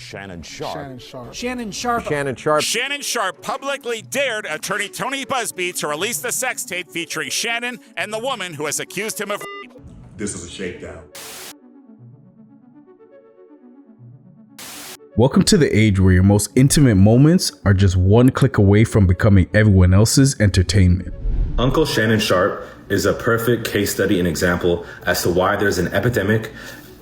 Shannon Sharpe. Shannon Sharpe Publicly dared attorney Tony Busby to release the sex tape featuring Shannon and the woman who has accused him of rape. This is a shakedown. Welcome to the age where your most intimate moments are just one click away from becoming everyone else's entertainment. Uncle Shannon Sharpe is a perfect case study and example as to why there's an epidemic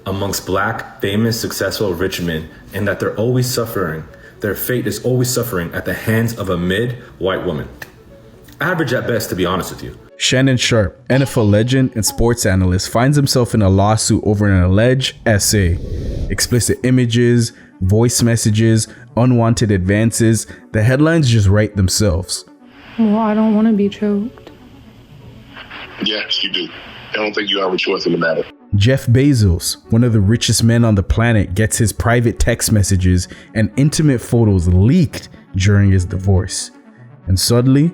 amongst black, famous, successful, rich men, and that they're always suffering. Their fate is always suffering at the hands of a mid-white woman. Average at best, to be honest with you. Shannon Sharpe, NFL legend and sports analyst, finds himself in a lawsuit over an alleged essay. Explicit images, voice messages, unwanted advances. The headlines just write themselves. Well, I don't want to be choked. Yes, you do. I don't think you have a choice in the matter. Jeff Bezos, one of the richest men on the planet, gets his private text messages and intimate photos leaked during his divorce. And suddenly,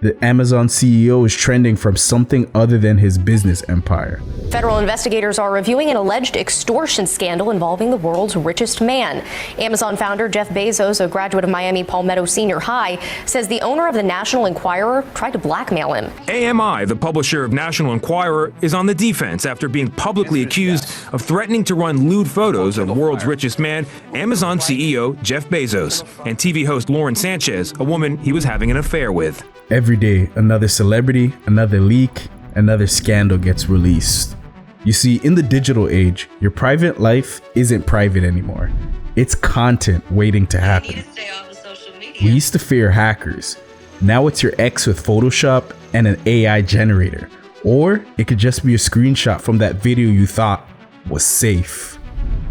the Amazon CEO is trending from something other than his business empire. Federal investigators are reviewing an alleged extortion scandal involving the world's richest man. Amazon founder Jeff Bezos, a graduate of Miami Palmetto Senior High, says the owner of the National Enquirer tried to blackmail him. AMI, the publisher of National Enquirer, is on the defense after being publicly accused of threatening to run lewd photos of the world's richest man, Amazon CEO Jeff Bezos, and TV host Lauren Sanchez, a woman he was having an affair with. Every day, another celebrity, another leak, another scandal gets released. You see, in the digital age, your private life isn't private anymore. It's content waiting to happen. We used to fear hackers. Now it's your ex with Photoshop and an AI generator. Or it could just be a screenshot from that video you thought was safe.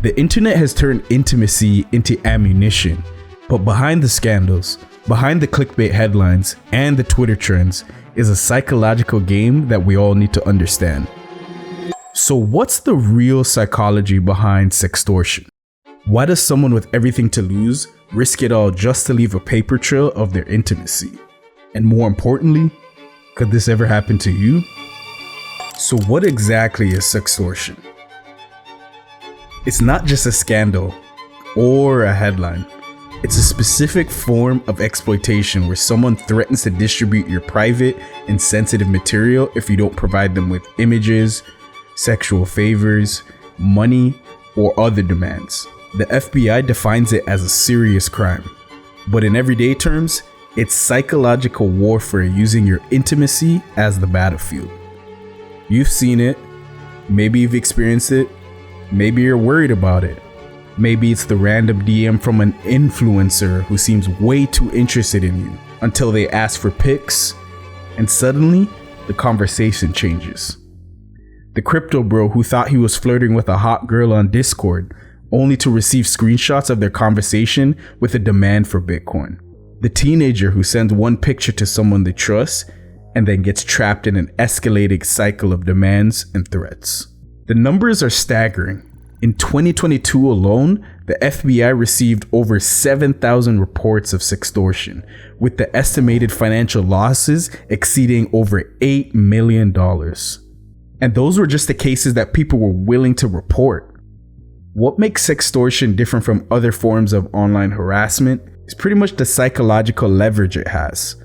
The internet has turned intimacy into ammunition. But behind the scandals, behind the clickbait headlines and the Twitter trends is a psychological game that we all need to understand. So what's the real psychology behind sextortion? Why does someone with everything to lose risk it all just to leave a paper trail of their intimacy? And more importantly, could this ever happen to you? So what exactly is sextortion? It's not just a scandal or a headline. It's a specific form of exploitation where someone threatens to distribute your private and sensitive material if you don't provide them with images, sexual favors, money, or other demands. The FBI defines it as a serious crime, but in everyday terms, it's psychological warfare using your intimacy as the battlefield. You've seen it, maybe you've experienced it, maybe you're worried about it. Maybe it's the random DM from an influencer who seems way too interested in you until they ask for pics, and suddenly the conversation changes. The crypto bro who thought he was flirting with a hot girl on Discord, only to receive screenshots of their conversation with a demand for Bitcoin. The teenager who sends one picture to someone they trust and then gets trapped in an escalating cycle of demands and threats. The numbers are staggering. In 2022 alone, the FBI received over 7,000 reports of sextortion, with the estimated financial losses exceeding over $8 million. And those were just the cases that people were willing to report. What makes sextortion different from other forms of online harassment is pretty much the psychological leverage it has.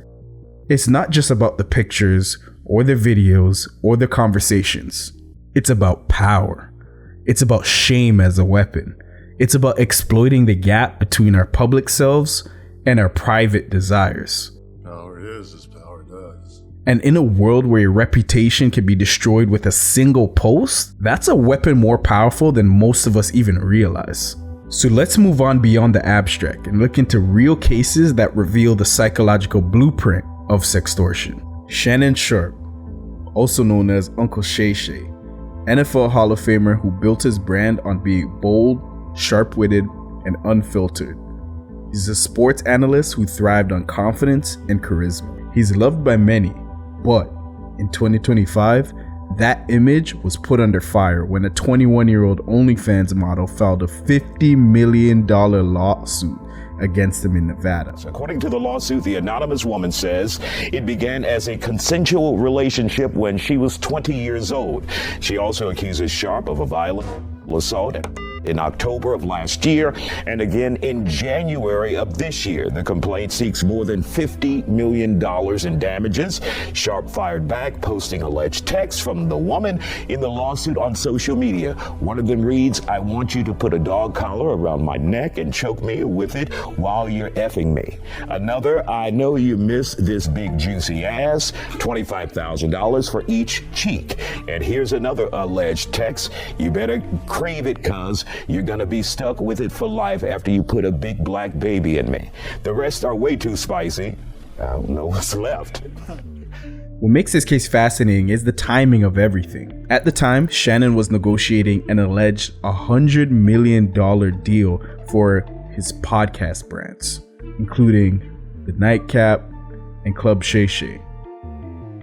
It's not just about the pictures, or the videos, or the conversations. It's about power. It's about shame as a weapon. It's about exploiting the gap between our public selves and our private desires. Power is as power does. And in a world where your reputation can be destroyed with a single post, that's a weapon more powerful than most of us even realize. So let's move on beyond the abstract and look into real cases that reveal the psychological blueprint of sextortion. Shannon Sharpe, also known as Uncle Shay Shay, NFL Hall of Famer who built his brand on being bold, sharp-witted, and unfiltered. He's a sports analyst who thrived on confidence and charisma. He's loved by many, but in 2025, that image was put under fire when a 21-year-old OnlyFans model filed a $50 million lawsuit against him in Nevada. According to the lawsuit, the anonymous woman says it began as a consensual relationship when she was 20 years old. She also accuses Sharpe of a violent assault. in October of last year and again in January of this year. The complaint seeks more than $50 million in damages. Sharpe fired back, posting alleged texts from the woman in the lawsuit on social media. One of them reads, "I want you to put a dog collar around my neck and choke me with it while you're effing me." Another, "I know you miss this big juicy ass, $25,000 for each cheek." And here's another alleged text, "You better crave it, cuz you're gonna be stuck with it for life after you put a big black baby in me." The rest are way too spicy. I don't know what's left. What makes this case fascinating is the timing of everything. At the time, Shannon was negotiating an alleged $100 million deal for his podcast brands, including The Nightcap and Club Shay Shay.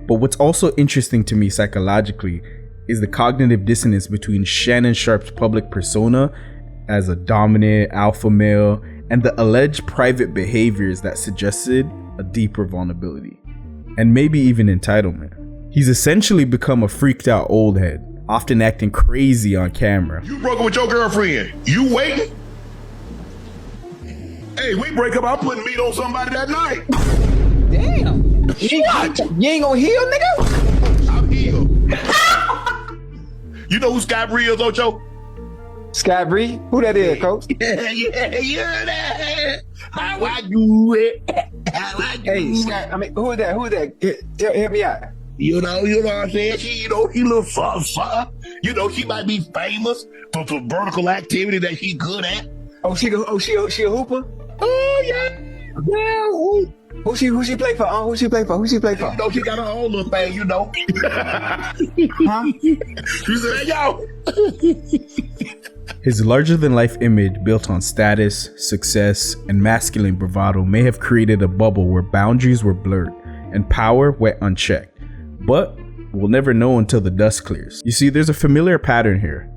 But what's also interesting to me psychologically is the cognitive dissonance between Shannon Sharpe's public persona as a dominant alpha male and the alleged private behaviors that suggested a deeper vulnerability, and maybe even entitlement. He's essentially become a freaked out old head, often acting crazy on camera. You broke up with your girlfriend. You waiting? Hey, we break up, I'm putting meat on somebody that night. Damn. You ain't gonna heal, nigga? I'm healed. You know who Scott Bree is, Ocho? Scott Bree? Who that is, coach? Yeah. How I do it. How I do Hey, Scott, I mean, who is that? Help me out. You know what I'm saying? She little soft. You know, she might be famous for some vertical activity that she good at. She a hooper? Oh, yeah. Yeah. Who she play for? Who she play for? You know, she got her own little thing, you know. Huh? She said, yo. His larger-than-life image built on status, success, and masculine bravado may have created a bubble where boundaries were blurred and power went unchecked. But we'll never know until the dust clears. You see, there's a familiar pattern here.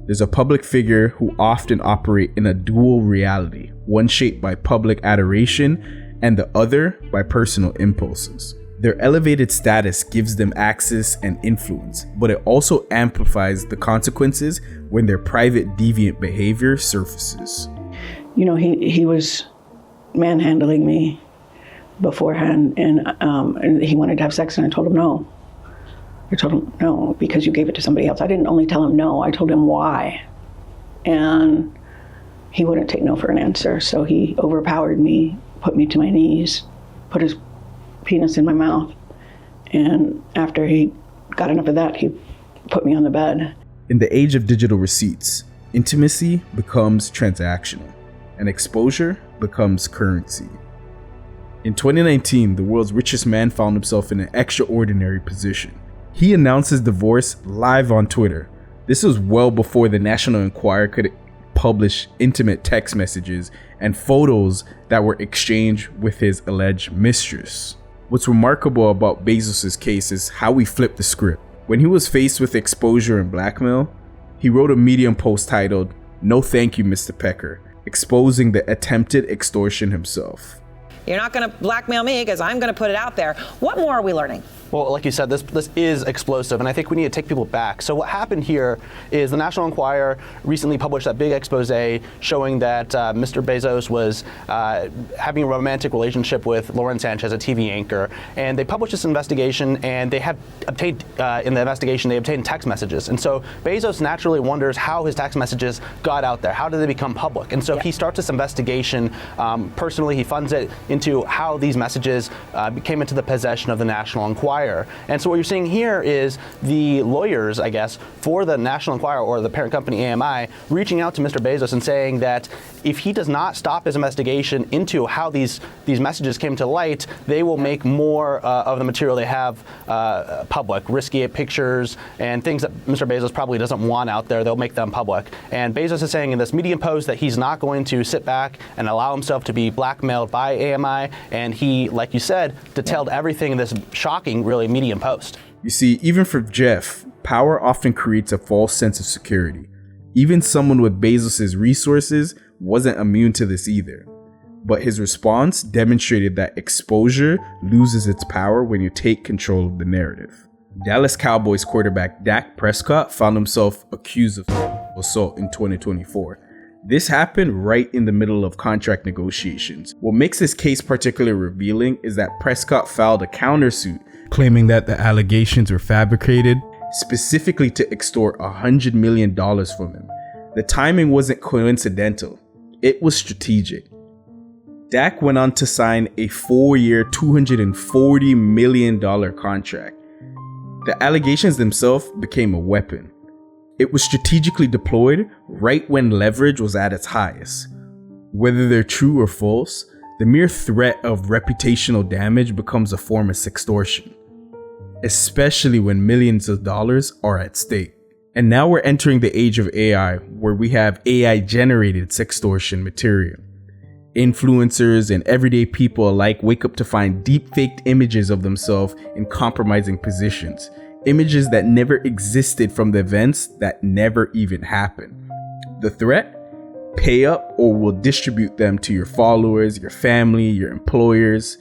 There's a public figure who often operate in a dual reality, one shaped by public adoration and the other by personal impulses. Their elevated status gives them access and influence, but it also amplifies the consequences when their private deviant behavior surfaces. You know, he was manhandling me beforehand, and he wanted to have sex, and I told him no. I told him no, because you gave it to somebody else. I didn't only tell him no, I told him why. And he wouldn't take no for an answer, so he overpowered me, put me to my knees, put his penis in my mouth, and after he got enough of that, he put me on the bed. In the age of digital receipts, intimacy becomes transactional, and exposure becomes currency. In 2019, the world's richest man found himself in an extraordinary position. He announced his divorce live on Twitter. This was well before the National Enquirer could publish intimate text messages and photos that were exchanged with his alleged mistress. What's remarkable about Bezos' case is how he flipped the script. When he was faced with exposure and blackmail, he wrote a Medium post titled, "No thank you, Mr. Pecker," exposing the attempted extortion himself. You're not going to blackmail me because I'm going to put it out there. What more are we learning? Well, like you said, this is explosive, and I think we need to take people back. So what happened here is the National Enquirer recently published that big expose showing that Mr. Bezos was having a romantic relationship with Lauren Sanchez, a TV anchor, and they published this investigation, and they had obtained, in the investigation, they obtained text messages. And so Bezos naturally wonders how his text messages got out there. How did they become public? And so he starts this investigation. Personally, he funds it into how these messages came into the possession of the National Enquirer. And so what you're seeing here is the lawyers, I guess, for the National Enquirer or the parent company AMI reaching out to Mr. Bezos and saying that if he does not stop his investigation into how these messages came to light, they will make more of the material they have public, risky pictures and things that Mr. Bezos probably doesn't want out there. They'll make them public. And Bezos is saying in this Medium post that he's not going to sit back and allow himself to be blackmailed by AMI. And he, like you said, detailed everything in this shocking, really, Medium post. You see, even for Jeff, power often creates a false sense of security. Even someone with Bezos' resources wasn't immune to this either. But his response demonstrated that exposure loses its power when you take control of the narrative. Dallas Cowboys quarterback Dak Prescott found himself accused of assault in 2024. This happened right in the middle of contract negotiations. What makes this case particularly revealing is that Prescott filed a countersuit claiming that the allegations were fabricated, specifically to extort $100 million from him. The timing wasn't coincidental, it was strategic. Dak went on to sign a 4-year, $240 million contract. The allegations themselves became a weapon. It was strategically deployed right when leverage was at its highest. Whether they're true or false, the mere threat of reputational damage becomes a form of sextortion, especially when millions of dollars are at stake. And now we're entering the age of AI, where we have AI-generated sextortion material. Influencers and everyday people alike wake up to find deep-faked images of themselves in compromising positions, images that never existed from the events that never even happened. The threat? Pay up or we'll distribute them to your followers, your family, your employers.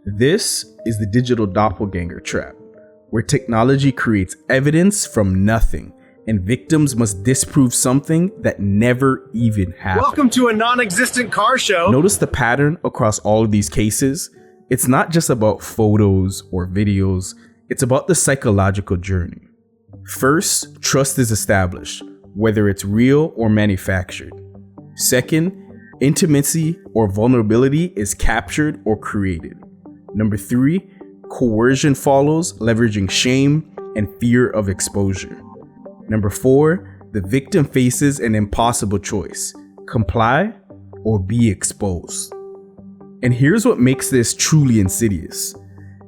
This is the digital doppelganger trap, where technology creates evidence from nothing, and victims must disprove something that never even happened. Welcome to a non-existent car show. Notice the pattern across all of these cases. It's not just about photos or videos, it's about the psychological journey. First, trust is established, whether it's real or manufactured. Second, intimacy or vulnerability is captured or created. Number 3, coercion follows, leveraging shame and fear of exposure. Number 4, the victim faces an impossible choice: comply or be exposed. And here's what makes this truly insidious.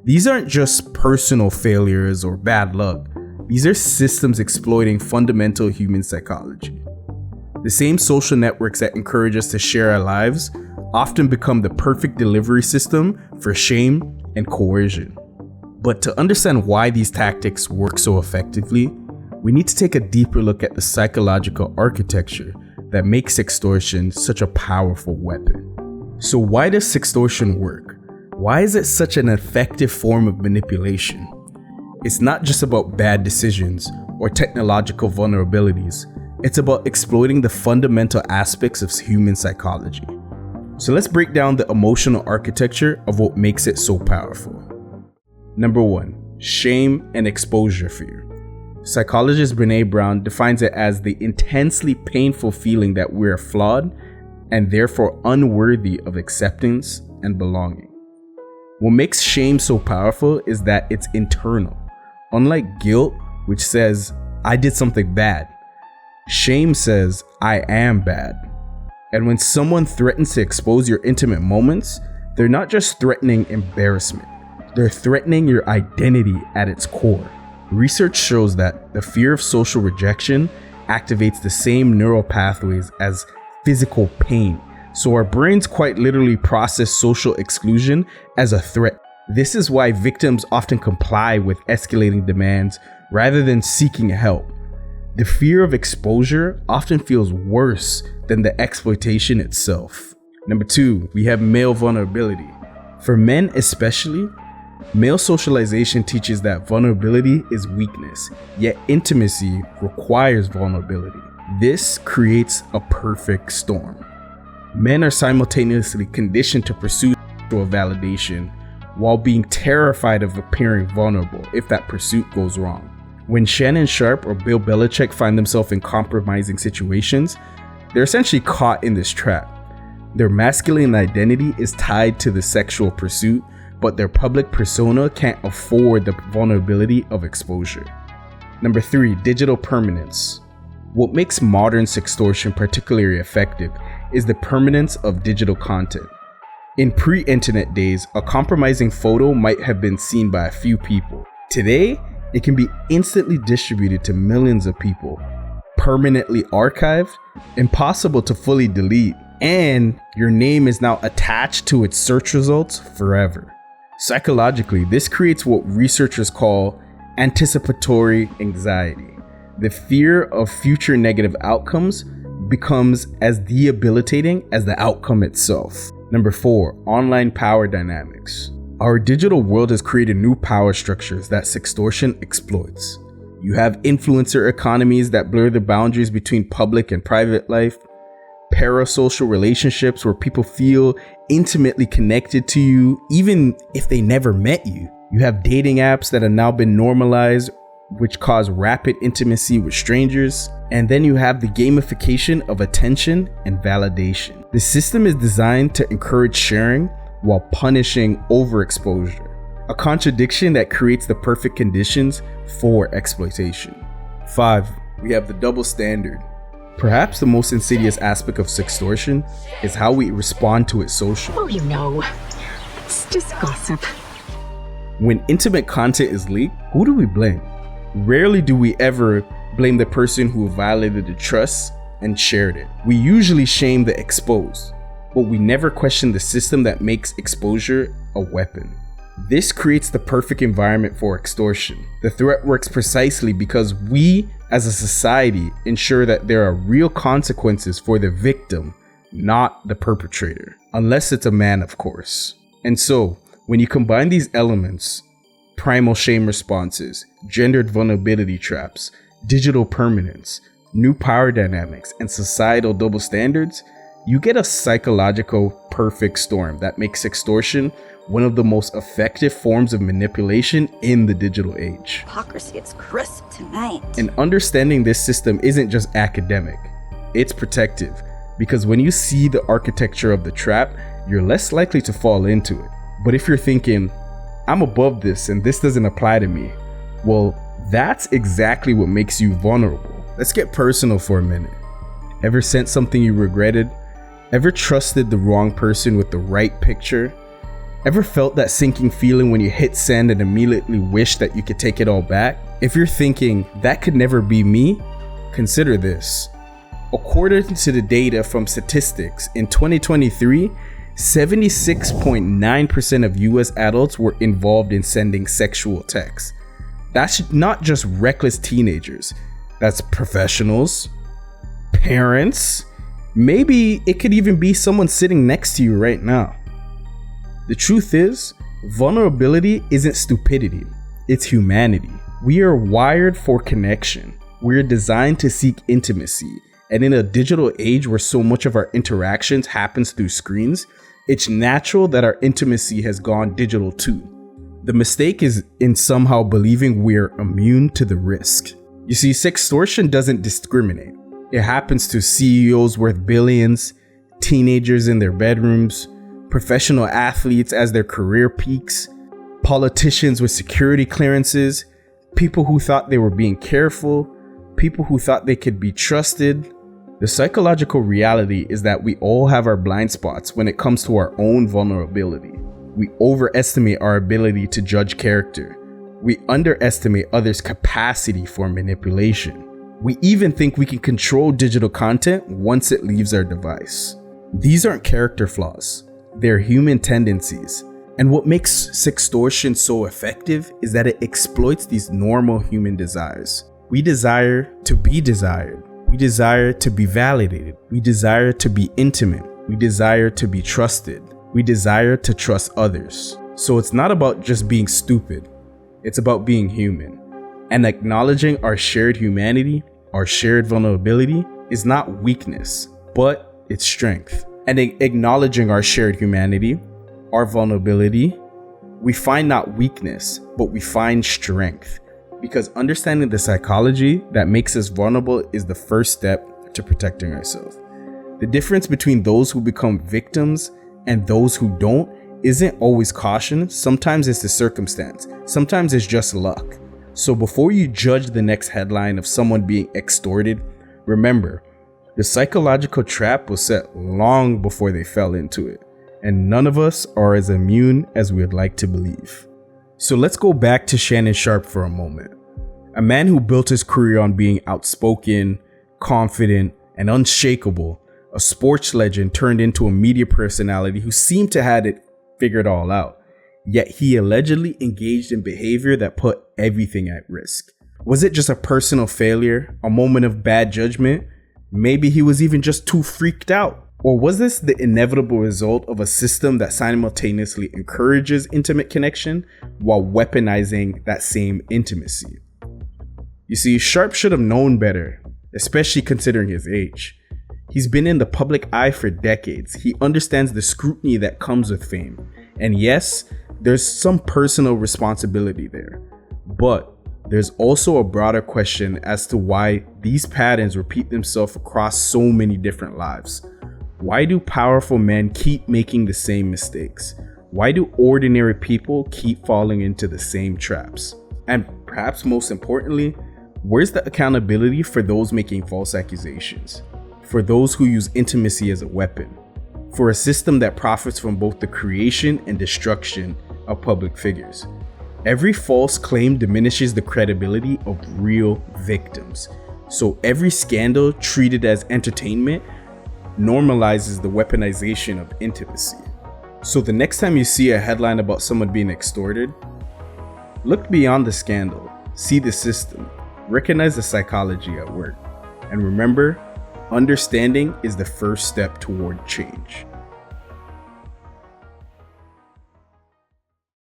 These aren't just personal failures or bad luck. These are systems exploiting fundamental human psychology. The same social networks that encourage us to share our lives often become the perfect delivery system for shame and coercion. But to understand why these tactics work so effectively, we need to take a deeper look at the psychological architecture that makes sextortion such a powerful weapon. So why does sextortion work? Why is it such an effective form of manipulation? It's not just about bad decisions or technological vulnerabilities. It's about exploiting the fundamental aspects of human psychology. So let's break down the emotional architecture of what makes it so powerful. Number 1, shame and exposure fear. Psychologist Brené Brown defines it as the intensely painful feeling that we're flawed and therefore unworthy of acceptance and belonging. What makes shame so powerful is that it's internal. Unlike guilt, which says, I did something bad, shame says, I am bad. And when someone threatens to expose your intimate moments, they're not just threatening embarrassment, they're threatening your identity at its core. Research shows that the fear of social rejection activates the same neural pathways as physical pain. So our brains quite literally process social exclusion as a threat. This is why victims often comply with escalating demands rather than seeking help. The fear of exposure often feels worse than the exploitation itself. Number 2, we have male vulnerability. For men especially, male socialization teaches that vulnerability is weakness, yet intimacy requires vulnerability. This creates a perfect storm. Men are simultaneously conditioned to pursue sexual validation while being terrified of appearing vulnerable if that pursuit goes wrong. When Shannon Sharpe or Bill Belichick find themselves in compromising situations, they're essentially caught in this trap. Their masculine identity is tied to the sexual pursuit, but their public persona can't afford the vulnerability of exposure. Number 3, digital permanence. What makes modern sextortion particularly effective is the permanence of digital content. In pre-internet days, a compromising photo might have been seen by a few people. Today, it can be instantly distributed to millions of people, permanently archived, impossible to fully delete, and your name is now attached to its search results forever. Psychologically, this creates what researchers call anticipatory anxiety. The fear of future negative outcomes becomes as debilitating as the outcome itself. Number 4, online power dynamics. Our digital world has created new power structures that sextortion exploits. You have influencer economies that blur the boundaries between public and private life. Parasocial relationships where people feel intimately connected to you even if they never met you. You have dating apps that have now been normalized, which cause rapid intimacy with strangers. And then you have the gamification of attention and validation. The system is designed to encourage sharing while punishing overexposure, a contradiction that creates the perfect conditions for exploitation. 5. We have the double standard. Perhaps the most insidious aspect of sextortion is how we respond to it socially. Well, you know, it's just gossip. When intimate content is leaked, who do we blame? Rarely do we ever blame the person who violated the trust and shared it. We usually shame the exposed, but we never question the system that makes exposure a weapon. This creates the perfect environment for extortion. The threat works precisely because we, as a society, ensure that there are real consequences for the victim, not the perpetrator. Unless it's a man, of course. And so, when you combine these elements, primal shame responses, gendered vulnerability traps, digital permanence, new power dynamics, and societal double standards, you get a psychological perfect storm that makes extortion one of the most effective forms of manipulation in the digital age. Hypocrisy is crisp tonight. And understanding this system isn't just academic, it's protective. Because when you see the architecture of the trap, you're less likely to fall into it. But if you're thinking, I'm above this and this doesn't apply to me, well, that's exactly what makes you vulnerable. Let's get personal for a minute. Ever sent something you regretted? Ever trusted the wrong person with the right picture? Ever felt that sinking feeling when you hit send and immediately wish that you could take it all back? If you're thinking, that could never be me, consider this. According to the data from statistics, in 2023, 76.9% of US adults were involved in sending sexual texts. That's not just reckless teenagers, that's professionals, parents, maybe it could even be someone sitting next to you right now. The truth is, vulnerability isn't stupidity, it's humanity. We are wired for connection. We're designed to seek intimacy. And in a digital age where so much of our interactions happens through screens, it's natural that our intimacy has gone digital too. The mistake is in somehow believing we're immune to the risk. You see, sextortion doesn't discriminate. It happens to CEOs worth billions, teenagers in their bedrooms, professional athletes as their career peaks, politicians with security clearances, people who thought they were being careful, people who thought they could be trusted. The psychological reality is that we all have our blind spots when it comes to our own vulnerability. We overestimate our ability to judge character. We underestimate others' capacity for manipulation. We even think we can control digital content once it leaves our device. These aren't character flaws. They're human tendencies. And what makes sextortion so effective is that it exploits these normal human desires. We desire to be desired. We desire to be validated. We desire to be intimate. We desire to be trusted. We desire to trust others. So it's not about just being stupid. It's about being human. And acknowledging our shared humanity, our shared vulnerability, is not weakness, but it's strength. And acknowledging our shared humanity, our vulnerability, we find not weakness, but we find strength. Because understanding the psychology that makes us vulnerable is the first step to protecting ourselves. The difference between those who become victims and those who don't isn't always caution. Sometimes it's the circumstance. Sometimes it's just luck. So before you judge the next headline of someone being extorted, remember, the psychological trap was set long before they fell into it, and none of us are as immune as we would like to believe. So let's go back to Shannon Sharpe for a moment. A man who built his career on being outspoken, confident, and unshakable, a sports legend turned into a media personality who seemed to have it figured all out. Yet he allegedly engaged in behavior that put everything at risk. Was it just a personal failure, a moment of bad judgment? Maybe he was even just too freaked out. Or was this the inevitable result of a system that simultaneously encourages intimate connection while weaponizing that same intimacy? You see, Sharpe should have known better, especially considering his age. He's been in the public eye for decades. He understands the scrutiny that comes with fame. And yes, there's some personal responsibility there. But there's also a broader question as to why these patterns repeat themselves across so many different lives. Why do powerful men keep making the same mistakes? Why do ordinary people keep falling into the same traps? And perhaps most importantly, where's the accountability for those making false accusations? For those who use intimacy as a weapon? For a system that profits from both the creation and destruction of public figures? Every false claim diminishes the credibility of real victims. So every scandal treated as entertainment normalizes the weaponization of intimacy. So the next time you see a headline about someone being extorted, look beyond the scandal, see the system, recognize the psychology at work, and remember, understanding is the first step toward change.